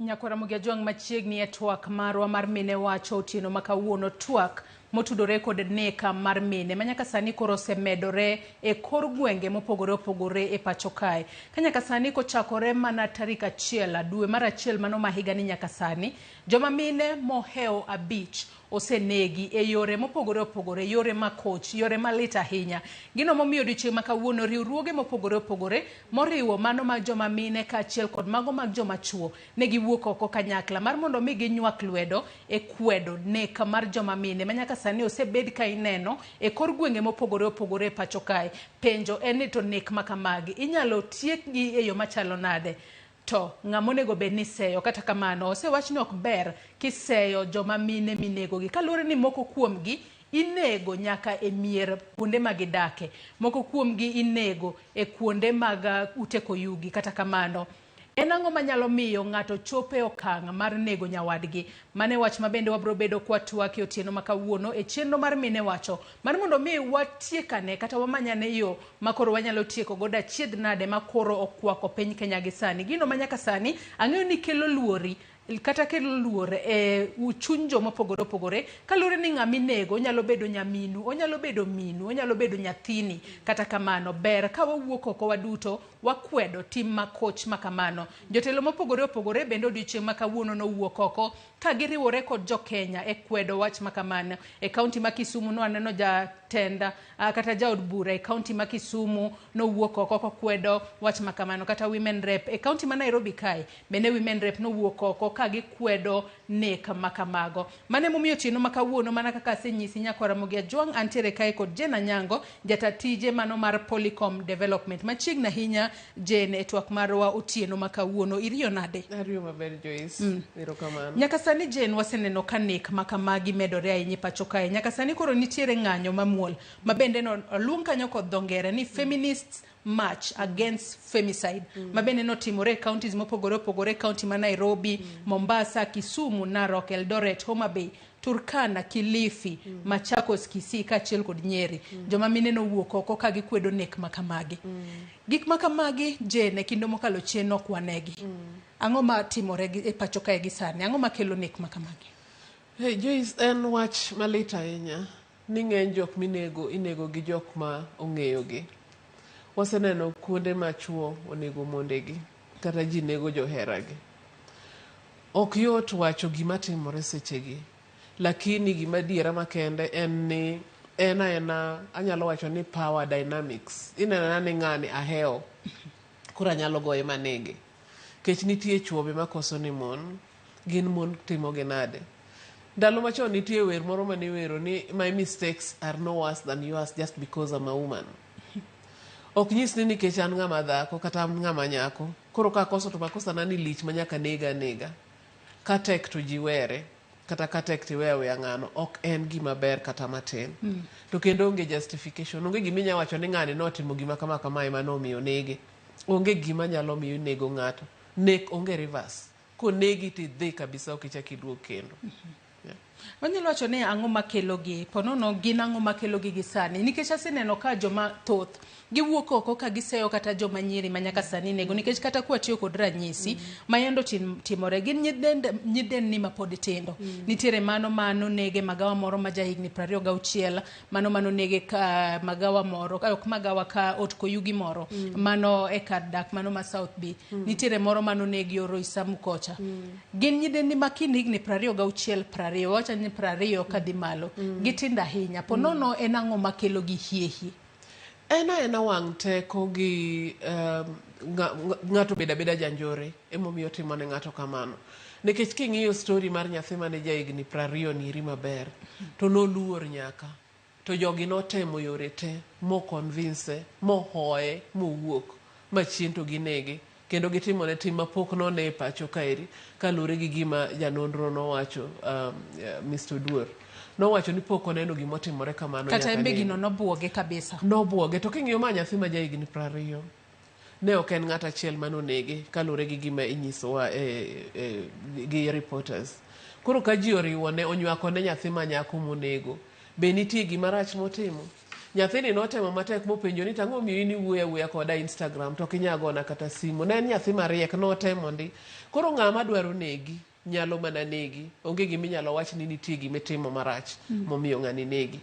nyako Ramogi Ajwang' machiegni e twak marwa mar mine wacho otieno makawuono twak motudore kod neka mar mine manyaka sani koro osemedore e kor gwenge mopogore opogore e pacho kae. Kanyaka sani kochakore mana tarik 1 dwe mar 1 mano ma higa ni nyaka sani joma mine moheo 5 osenegi e yore mopogore opogore, yore makoch, yore malit ahinya. Gino momiyo odiochieng' makawuono riwruoge mopogore opogore moriwo mano mag joma mine kaachiel kod mago mag joma chuo ne giwuok oko kanyakla mar mondo mi ginywak lwedo e kwedo nek mar joma mine manyaka sani osebed ka ineno e kor gwenge mopogore opogore e pacho kae. Penjo en ni to nek makamagi inyalo tiekgi e yo machalo nade? To ng'amonego bed ni seyo, kata kamano osewach ni ok ber kiseyo joma mine minego gi kaluwore ni moko kuomgi inego nyaka e mier kuonde magidake, moko kuomgi inego e kuonde mag ute koyugi. Kata kamano en ang'o manyalo miyo ng'ato chope okang' mar nego nyawadgi? Mane wach mabende wabro bedo kwa twak otieno makawuono e chenro mar mine wacho mar mondo mi watiekane kata wamanyane yo makoro wanyalo tieko goda chiedh nade makoro okwako piny Kenya gi sani. Gino manyaka sani ang'eyo ni kelo luori kata kelo luor e chuny joma opogore opogore kaluwore ni ng'ami nego onyalo bedo nyaminu, onyalo bedo minu, onyalo bedo nyathini. Kata kamano ber ka wawuok oko waduto wakwedo tim makoch makamano. Jotelo mopogore opogore bende odiochieng' makawuono nowuok oko ka giriwore kod jo Kenya e kwedo wach makamano. E kaunti ma Kisumu no aneno jatenda kata jaod bura e kaunti ma Kisumu nowuok oko kwedo wach makamano. Kata women rep e kaunti ma Nairobi kae bende women rep nowuok oko ka gikwedo nek makamago. Mane momiyo otieno makawuono mana kaka asenyisi nyako Ramogi Ajwang' antiere kae kod Anyango jatatije mano mar Polycom Development. Machiegni ahinya Jane e twak marwa otieno makawuono iriyo nade? Ariyo maber Joyce. Erokamano. Nyaka sani Jane waseneno ka nek makamagi medore ahinya e pacho kae. Nyaka sani koro nitiere ng'anyo mamuol mabende no luong kanyo kod dho ngere ni Feminists March Against Femicide mabende notimore e counties mopogore opogore, county ma Nairobi, Mombasa, Kisumu, Narok, Eldoret, Homa Bay, Turkana, Kilifi, Machakos, Kisii kaachiel kod Nyeri. Joma mine nowuok oko ka gikwedo nek makamagi. Gik makamagi Jane kinde mokalo chien ok wanegi. Ang'o ma timore e pacho kae gi sani? Ang'o makelo nek makamagi? Hey Joyce, en wach malit ahinya ni ng'eny jok minego inego gi jok ma ong'eyogi. Waseneno kuonde machuo onego mondegi kata ji nego joheragi. Ok yot wacho gima timore sechegi, lakini gima diera makende en ni anyalo wacho ni power dynamics. Inena ni ng'ani aheo kura nyalo goye manege. Kech nitie chuobe makoso ni mon, gin mon timo genade. Ndalo machon nitie wer moro mane wero ni my mistakes are no worse than yours just because I'm a woman. Ok nyis ni nikech an ng'ama dhako kata an ng'ama nyako koro ka koso to makosa na ni lich manyaka nega. Ka tek to jiwere kata ka tek tiwewe ng'ano ok en gima ber kata matin. To kendo onge justification, onge gima inya wacho ni ng'ani notimo gima kama ema nomiyo nege. Onge gima nyalo miyo nego ng'ato. Nek onge reverse. Ko negi ti dhi kabisa ok ichak iduog kendo. Wanyalo wacho ni ang'o makelogi, ponono gin ang'o makelogi gi sani. Nikech aseneno ka joma thoth giwuok oko ka giseyo kata joma nyiri manyaka sani nego. Nikech kata kwatiyo kod ranyisi mayendo timore gin nyidendni ma pod tindo. Nitiere mano nege magawa moro ma jahigni 26, mano nege ka magawa moro, ok magawa ka ot koyugi moro, mano e kar dak mano ma South B. Nitiere moro mano negi oro Isamu kocha. Gin nyidendni ma higni 26, 20 wacha ni 20 kadhi malo. Gitinda ahinya. Ponono en ang'o makelogi hiehi? Ena wang' teko gi ng'ato beda janjore emomiyo timo ne ng'ato kamano. Nikech king'iyo story mar nyathi mane jahigni 20 niri maber to noluor nyaka. To jogi notemo yore te mo convince, mo hoye, mo wuok machien to ginege. Kendo gitimo ne tim mapok none pacho kaeri kalure gi gima janonro nowacho Mr. Duor. Nowacho ni pok oneno gima otimore kamano kata embe gino nobuoge kabisa. Nobuoge to king'iyo ma nyathi ma jahigni 20 ne ok en ng'at achiel manonege kalure gi gima inyisowa gi reporters. Koro ka ji oriwo ne onywako ne nyathi ma nyako monego be nitie gima rach motimo. Nyathini notemo matek mopenjo ni tang'o miyo in iwuoya koda Instagram to kinyagona kata simu. Ne en nyathi mariek notemo ndi. Koro ng'ama dwaro negi nyalo mana negi. Onge giminyalo wach ni nitie gimitimo marach momiyo ng'ani negi.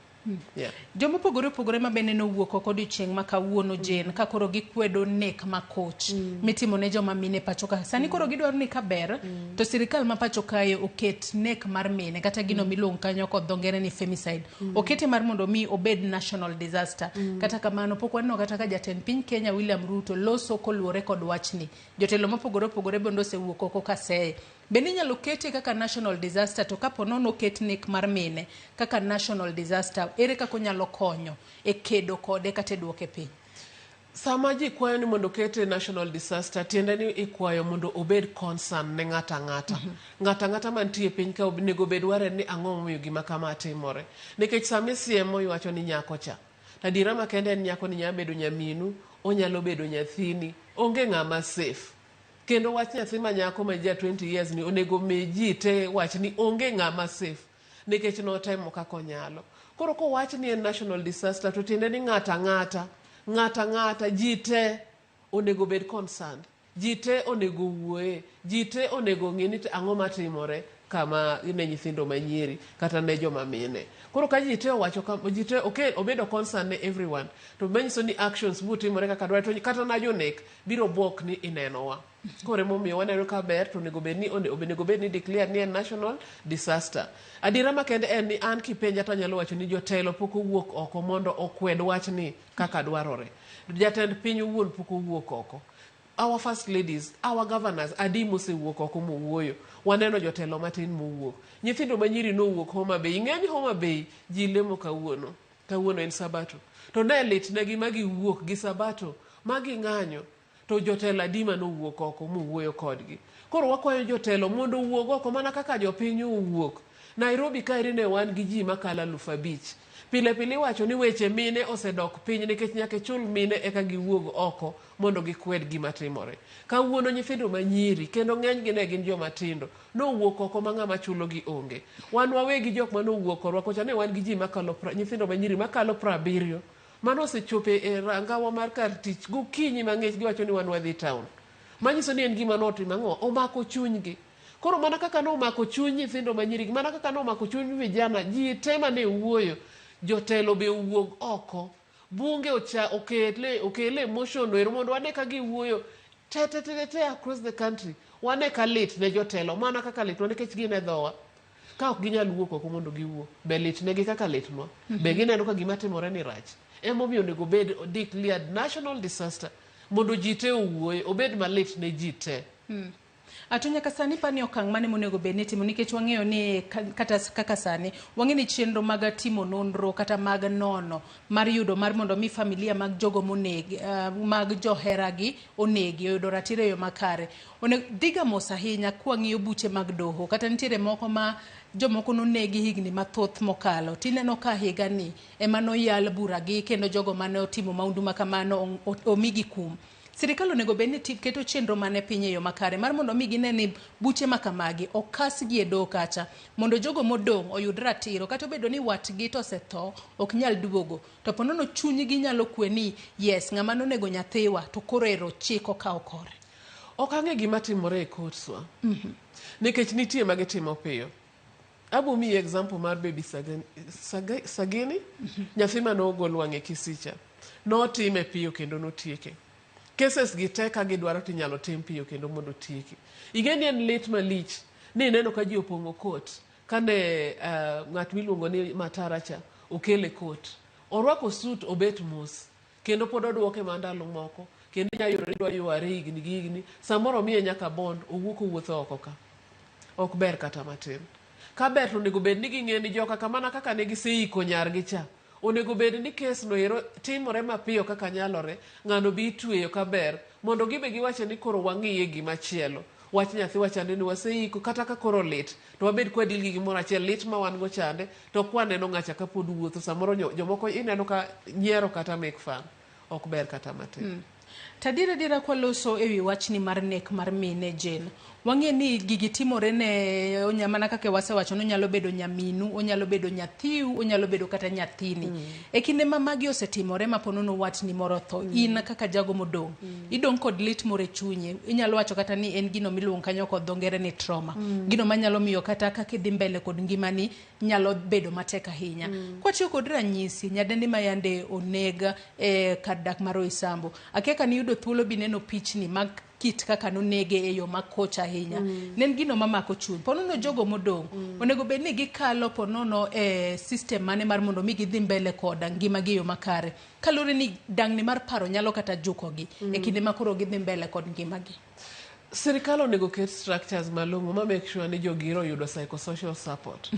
Yeah. Jomo pogore ma bende no wuok oko odiochieng' ma kawuono Jane ka koro gikwedo nek makoch mitimo ne joma mine pacho ka. Sani koro gidwaro ni kaber to sirikal ma pacho kae oket nek mar mine kata gino miluongo kanyo kod dho ngere ni femicide. Okete mar mondo mi obed national disaster. Kata kamano pok waneno kata ka jatend piny Kenya William Ruto loso koluwore kod wachni. Jotelo mopogore bende osewuok oko ka seye. Bende inyalo kete kaka national disaster to kapo nono ket nek mar mine kaka national disaster ere kaka onyalo konyo e kedo kode kata duoke piny. Sama ji kwayo ni mondo kete national disaster tiende ni ikwayo mondo obed concern ne ng'ata ng'ata mantie piny ka onego bed ware ni ang'o momiyo gima kama timore. Nikech sami siemo iwacho ni nyako cha tadira makende en nyako ni nyalo bedo nyaminu, onyalo bedo nyathini, onge ng'ama safe. Kendo wach nyathi ma nyako ma ja 20 years ni onego mi ji te wach ni onge ng'ama safe nikech notemo kako nyalo. Koro ko wach ni en national disaster to tiende ni ng'ata ji te onego bed concerned. Ji te onego wuoye, ji te onego ng'e ni ang'o matimore kama ne nyithindo manyiri kata ne joma mine. Koro ka ji te owacho ji te obedo concern ne everyone to manyiso ni actions butimore kaka dwaro to kata na jonek biro bwok ni inenowa. Kore momiyo waneno ka ber to onego bed ni declare ni en national disaster. Adira makende en ni an kipenja to nyalo wacho ni jotelo pok owuok oko mondo okwed wach ni kaka dwarore. Jatend piny owuon pok owuok oko. Our first ladies, our governors, adi mosewuok oko mowuoyo. Waneno jotelo matin mowuok. Nyithindo manyiri no wuok Homa Bay. Ing'eni Homa Bay ji lemo kawuono. Kawuono en Sabato. To ne lit negi magi wuok gi Sabato. Magi ng'anyo. To jotelo adima no wuok oko mowuoyo kodgi. Koro wakwayo jotelo mondo wuok oko mana kaka jopiny owuok. Nairobi kaeri ne wan gi ji makala 5,000. Pile wacho ni weche mine osedok piny nikech nyaka chul mine eka giwuog oko mondo gikwed gima timore. Kawuono nyithindo manyiri kendo ng'eny gi ne gin joma tindo no wuok oko ma ng'ama chulo gi onge. Wan wawegi jok ma no wuok orwako cha ne wan gi ji makalo nyithindo manyiri makalo 70 mano osechope e rangawa mar kar tich gokinyi mang'ech giwacho ni wan wadhi town. Manyiso ni en gima notimo ang'o omako chunygi. Koro mana kaka no omako chuny nyithindo manyiri mana kaka no omako chuny vijana ji tema ne wuoyo. Jotelo be wuog oko. Bunge okele emotion ero mondo wane ka giwuoyo te across the country. Wane ka lit ne jotelo mana kaka lit nikech gin e dhowa. Ka ok ginyal wuok oko mondo giwuo. Be lit negi kaka litnwa. Be gineno ka gima timore ni rach. Emomiyo onego bed declared national disaster mondo ji te owuoyo obed malit ne ji te. Atunya kasani pani okang' mane monego bed ni timo nikech wang'eyo ni kata kaka sani wang'e ni chenro mag timo nonro kata mag nono mar yudo mar mondo mi familia mag jogo monegi mag joheragi onegi oyudo ratiro yo makare diga mos ahinya kwang'iyo buche mag doho kata nitiere moko ma jomoko nonegi higni mathoth mokalo tineno ka higa ni ema noyal buragi kendo jogo mane otimo maundu makamano omigi kum. Sirikal onego bed ni keto chenro mane piny e yo makare mar mondo mi gine ni buche makamagi okasgi e doho kacha mondo jogo modong' oyud ratiro kata obedo ni watgi to osetho ok nyal duogo to ponono chunygi nyalo kwe ni yes ng'ama nonego nyathiwa to koro ero chik okawo kore. Ok ang'e gima timore e courtswa. Nikech nitie magitimo piyo. Abo mi example mar baby Sagini nyathi manogol wang'e Kisicha notime piyo kendo notieke. Cases gi te ka gidwaro tinyalo tim piyo kendo mondo tieki. Igeni en lit malich ni neno ka ji opong'o kot kane ng'at miluongo ni Mataracha okele kot. Orwako suit obet mos kendo pod odwoke mandalo moko kendo nyayoro yware higni samoro miye nyaka bond owuotho oko ka. Ok ber kata matin. Ka ber to onego bed ni ging'e ni joka kamana kaka ne giseiko nyargi cha. Onego bed ni kes no ero timore mapiyo kaka nyalore ng'ano bi tweyo kaber mondo gibe giwache ni koro wang'iye gimachielo wach nyathi wachande ni waseiko kata ka koro lit to wabed kwadil gi gimoro achiel lit ma wan go chande to kwaneno ng'acha ka pod wuotho samoro jomoko ineno ka nyiero kata make fun ok ber kata matin. Tadira kwa loso ewi wachni mar nek mar mine Jane wang'e ni gigi timore ne onyamana kaka wasewacho onyalo bedo nyaminu, onyalo bedo nyathiu, onyalo bedo kata nyathini. E kinde ma magi osetimore ma ponono watni moro tho, in kaka jago modong', idong' kod lit more chunye. Inyalo wacho kata ni en gino miluongo kanyo kod dho ngere ni trauma. Gino manyalo miyo kata kaka idhi mbele kod ngimani nyalo bedo matek ahinya. Kwatiyo kod ranyisi, nyadendi ma yande onega kar dak mar Roysambu. Akiaka ni yudo thuolo bineno pichni mag kit kaka nonege e yo makoch ahinya. Nen gino mamako chuny. Ponono jogo modong', onego bed ni gikalo ponono system mane mar mondo mi gidhi mbele koda ngima gi yo makare. Kalure ni dangni mar paro nyalo kata jukogi e kinde makoro gidhi mbele kod ngima gi. Sirikal onego ket structures malong'o ma make sure ni jogiro yudo psychosocial support.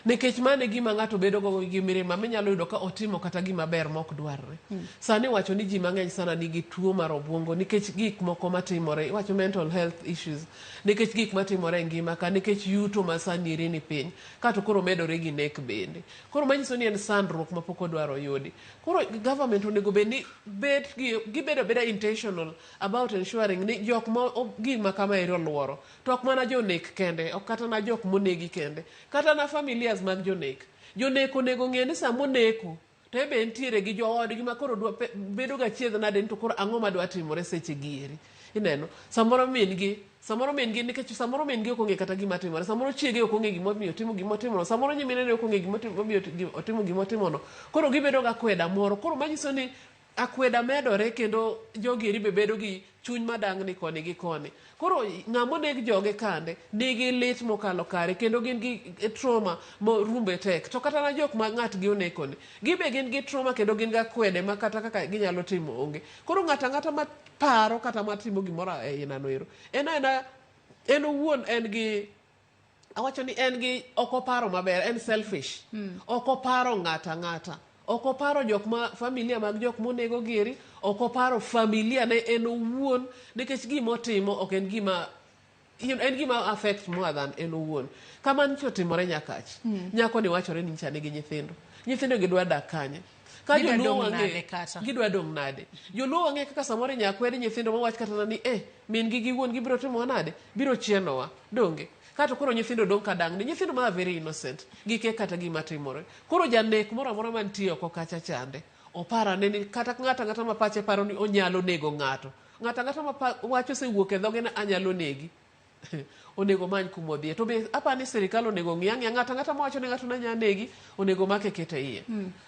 Nikech mane gima ng'ato bedo go gi mirima minyalo yudo ka otimo kata gima ber mok dwarre. Sani wacho ni ji mang'eny sana nigi tuo mar obwongo nikech gik moko matimore, wacho mental health issues, nikech gik matimore e ngima ka, nikech yuto ma sani ire ni piny, kato koro medore gi nek bende. Koro manyiso ni en sandruok ma pok odwaro yudi. Koro government onego bed ni gibedo beda intentional about ensuring ni jok ma gima kama ero luoro. To ok mana jonek kende, ok kata na jok monegi kende, kata na familias mag jonek. Jonek onego ng'e ni samo neko, to ebe entiere gi joodgi ma koro bedo ga chiedh nade to koro ang'o ma dwa timore seche gieri. Ineno, samoro min gi nikech samoro min gi ok ong'e kata gima timore, samoro chiege ok ong'e gima omiyo timo gima otimo, samoro nyimine ne ok ong'e gima otimo gima otimo no. Koro gibedo ga kweda moro. Koro manyiso ni akweda medore kendo jogieri be bedo gi chuny madang'ni koni gi koni. Koro ng'amo neg joge kande nigi lit mokalo kare kendo gin gi trauma mo rumbe tek. To kata na jok ma ng'at gi onekoni, gibe gin gi trauma kendo gin ga kwede ma kata kaka ginyalo timo onge. Koro ng'ata ma paro kata ma timo gimoro aina no ero, en owuon en gi, awacho ni en gi okoparo maber, en selfish. Okoparo ng'ata. Okoparo jok ma familia mag jok monego giri, okoparo familia ne en owuon, nikech gima otimo ok en gima affect more than en owuon. Kama nicho timore Nyakach. Nyako ni wachore ni nchane gi nyithindo. Nyithindo gidwa dak kanye. Ka joluo wang'e gidwa dong' nade. Joluo wang'e kaka samoro nyakwede nyithindo ma wach kata ni min gi wuon gibiro timo nade, biro chienowa donge. Kato koro nyithindo dong' kadang' ni nyithindo ma very innocent, gike kata gima timore. Koro janek moro amora mantie oko kacha chande, opara ni kata ng'ata ma pache paro ni onyalo nego ng'ato. Ng'ata ma wacho se wuok e dhoge na anyalo negi. Onego many kumodhie. To be apani sirikal onego ng'iyang'ia ng'ata ma wacho ni ng'ato na nyanegi, onego make kete iye.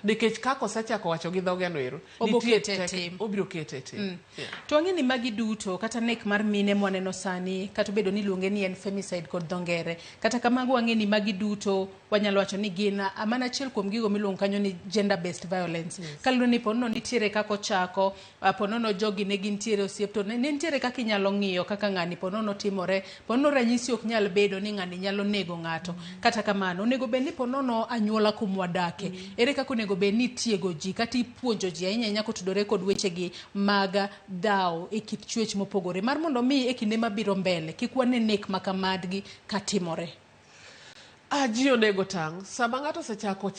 Nikech kako osechako wacho gi dhoge no ero, obiro kete tim. To ang'e ni magi duto kata nek mar mine mwaneno sani, kata bedo ni luonge ni en femicide kod dho ngere, kata kamago ang'e ni magi duto wanyalo wacho ni gin amana achiel kuom gigo miluongo kanyo ni gender based violence. Kaluwore ni ponono nitiere kako chako, ponono jogi ne gintiere osiep, to ne nitiere kaka inyalo ng'iyo kaka ng'ani ponono timore, ponono ranyisi ok nyal bedo ni ng'ani nyalo nego ng'ato. Kata kamano onego bed ni ponono anyuola kumwa dake, ere kaka onego bed ni tiego ji kata ipuonjo ji ahinya kotudore kod weche gi mag dhaw e kit chwech mopogore, mar mondo mi e kinde mabiro mbele kik wane nek makamadgi katimore. Ji onego tang' sama ng'ato osechako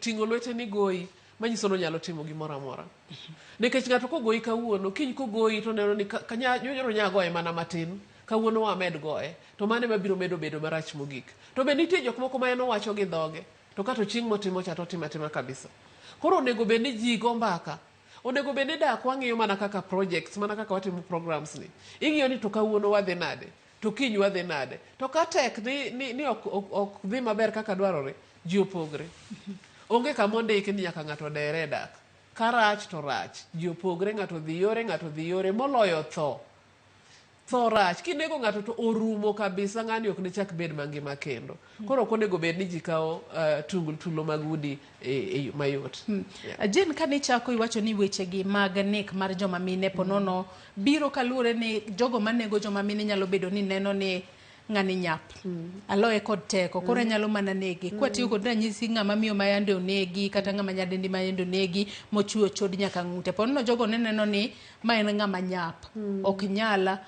ting'o lwete ni goyi, manyiso no nyalo timo gimoro amora. Nikech ng'ato kogoyi kawuono, kiny kogoyi to neno ni nyoro nyagoye mana matin, kawuono wamed goye, to mane mabiro medo bedo marach mogik. To be nitie jok moko ma en owacho gi dhoge, to kato chieng' motimo cha to tima kabisa. Koro onego bed ni ji go mbaka, onego bed ni dak wang'iyo mana kaka projects, mana kaka watimo programs ni. Ing'iyo ni to kawuono wadhi nade, to kiny wadhi nade. To ka tek ni ok dhi maber kaka dwarore, ji opogre. Onge kama ondiki ni nyaka ng'ato dere dak. Ka rach to rach, ji opogre, ng'ato dhi yore moloyo tho. Tho rach, kinego ng'ato to orumo kabisa, ng'ani ok ne chak bed mangima kendo. Koro ok onego bed ni ji kawo tulo mag udi mayot. Jen kane chako iwacho ni weche gi mag nek mar joma mine ponono biro kaluwore ni jogo manego joma mine nyalo bedo ni neno ni ng'ani nyap, aloe kod teko, koro nyalo mana negi. Kwa tiyo kod ranyisi ng'ama miyo mayande onegi, kata ng'ama nyadendi mayande onegi, mochuo chod nyaka ng'ute. Ponono jogo neno ni ma en ng'ama nyap, ok nyala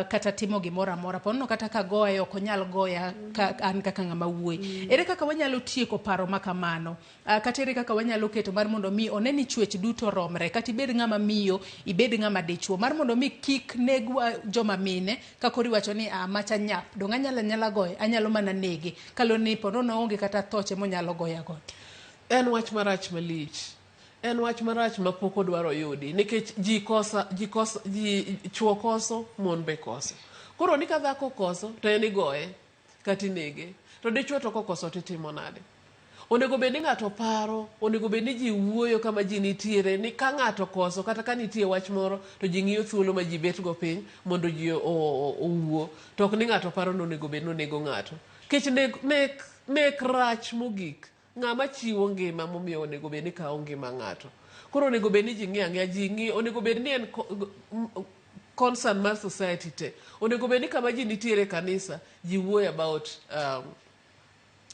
kata timo gimoro amora pono kata ka goye ok onyal goya ka an kaka ng'ama wuoyi. Ere kaka wanyalo tieko paro makamano? Kata ere kaka wanyalo keto mar mondo mi oneni chwech duto romre, kata ibed ng'ama miyo ibed ng'ama dichuo, mar mondo mi kik negwa joma mine ka kori wacho ni macha nyap dong anyala goye, anyalo mana nege kaloni pono onge kata thoche monyalo goya go. En wach marach malich. En wach marach ma pok odwaro yudi nikech ji chuo koso, mon be koso. Koro ni ka dhako koso to en igoye kata inege, to dichuo to kokoso titimo nade? Onego bed ni ng'ato paro, onego bed ni ji wuoyo kama ji nitiere, ni ka ng'ato koso kata ka nitie wach moro to ji ng'iyo thuolo ma ji bet go piny mondo ji owuo, to ok ni ng'ato paro ni onego bed ni onego ng'ato. Kech nek rach mogik. Ng'ama chiwo ngima momiyo onego bed ni kawo ngima ng'ato. Koro onego bed ni ji ng'iyo ang'iya, ji ng'iyo, onego bed ni en concern mar society te. Onego bed ni kama ji nitiere kanisa, ji wuoyo about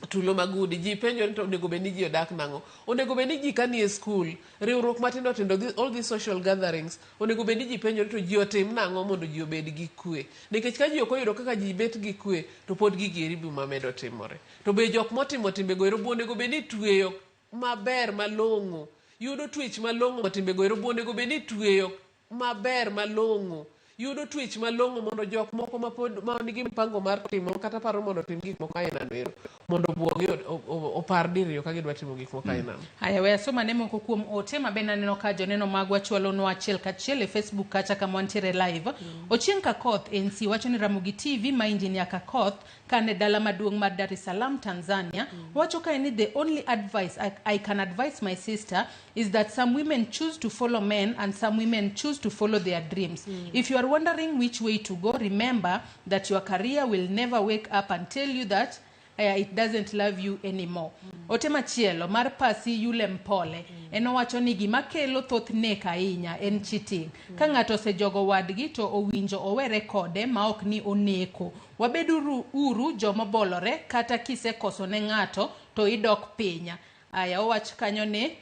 tulo magudi, ji penjo ni to onego bed ni ji odak nang'o. Onego bed ni ji kanie skul, riwruok matindo tindo, all these social gatherings, onego bed ni ji penjo ni to ji otim nang'o mondo ji obed gi kwe. Nikech ka ji ok oyudo kaka ji bet gi kwe, to pod gigi eri biro medo timore. To be jok motimo timbe go ero onego bed ni tweyo maber malong'o. Yudo twech malong'o timbe go ero onego bed ni tweyo maber malong'o. Yudo twech malong'o mondo jok moko ma nigi mpango mar timo kata paro mondo tim gik moko aina no mondo buogi opar diriyo ka gidwa timo gik moko aina. Haya, we asoma ne moko kuom ote ma bende aneno ka joneno magwa chwalo no achiel kachiel e Facebook kacha kama wantiere live. Ochieng' ka koth NC wacho ni Ramogi TV ma engineer ka koth kane dala maduong' mar Dar es Salaam, Tanzania. Wacho ka ni the only advice I can advise my sister is that some women choose to follow men and some women choose to follow their dreams. If you are wondering which way to go, remember that your career will never wake up and tell you that it doesn't love you anymore. Ote machielo mar Pasi Yule Mpole eno wacho ni gima kelo thoth nek ahinya en cheating. Ka ng'ato osejogo wadgi to owinjo owere kode ma ok ni oneko. Wabedu uru joma bolore kata kisekoso ne ng'ato to idok pinya. Aya owach kanyo ne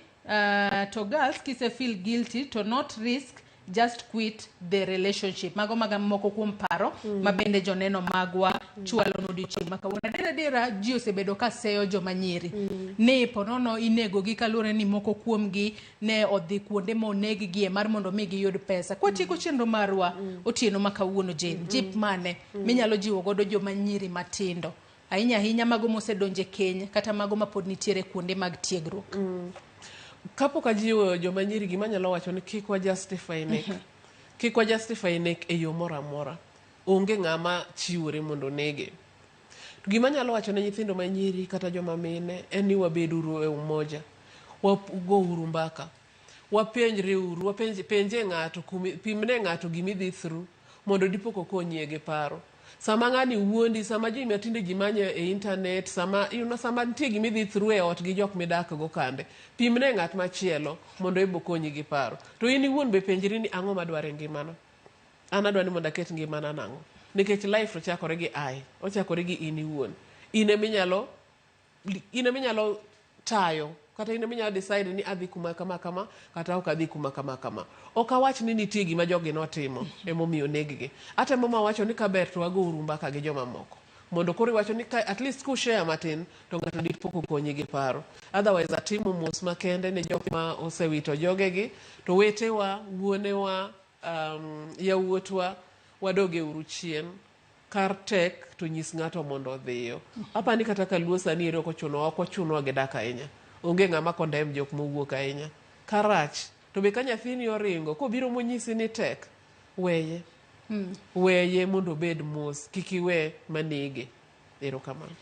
to girls kise feel guilty to not risk, just quit the relationship. Mago moko kuom paro ma bende joneno magwa chwalo no dichieng' makawuono. Dera ji osebedo ka seyo joma nyiri ne ponono inego gi kalure ni moko kuom gi ne odhi kuonde ma oneg gie mar mondo mi giyud pesa. Kwatieko chenro marwa otieno makawuono jip mane minyalo jiwo godo joma nyiri matindo ahinya mago mosedonje keny kata mago ma pod nitiere kuonde mag tiegruok? Kapok ajiwo joma nyiri gima nyalo wacho ni kik wa justify nek. Kik wa justify nek e yo moro amora. Onge ng'ama chiwore mondo nege. Gima nyalo wacho ne nyithindo ma nyiri kata joma mine en ni wabeduru e umoja. Wago uru mbaka. Wapenjre uru, penje ng'ato, pimne ng'ato gimi dhi through mondo dipo kokonyi e paro. Sama ng'ani wuondi, sama ji matinde ji manyo e internet, sama nitie gimi dhi through e ot gi jok midak go kande. Pimne ng'at machielo mondo ibo konyi gi paro. To in iwuon be penjri ni ang'o madware ngimana. An adwa ni mondo aket ngimana nang'o. Nikech life ochakore gi ochakore gi in iwuon. In eminyalo tayo kata in eminyalo decide ni adhi kuma kama kata ok adhi kuma kama. Ok awach ni nitie gima jogi notimo emomiyo neggi. Ata mama wacho ni kaber to wago uru mbaka gi joma moko. Mondo koro wacho ni at least ku share matin to ng'ato dipo konyi gi paro. Otherwise atimo mos makende ne jok ma osewito jogegi to wetewa, wuonewa, yawuotwa wadoge uru chien. Kar tek to nyis ng'ato mondo odhiyo. Apani kata ka luo sani ero kochuno gi dak ahinya. Onge ng'ama kondem jok mowuok ahinya. Karach to be ka nyathini oringo kobiro monyisi ni tek, weye. Weye mondo bed mos, kik iwe manege.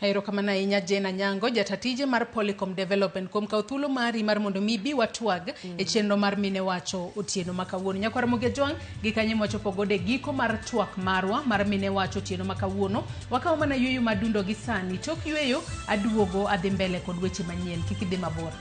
Erokamano ahinya Jane Anyango, jatatije mar Polycom Development kuom kawo thuolo mari mar mondo mi bi watwag e chenro mar mine wacho otieno makawuono. Nyakwar Ramogi Jwang' gi kanye mwachopo gode giko mar twak marwa mar mine wacho otieno makawuono. Wakawo mana yueyo madundo gi sani. Tok yueyo aduogo adhi mbele kod weche manyien. Kik idhi mabor.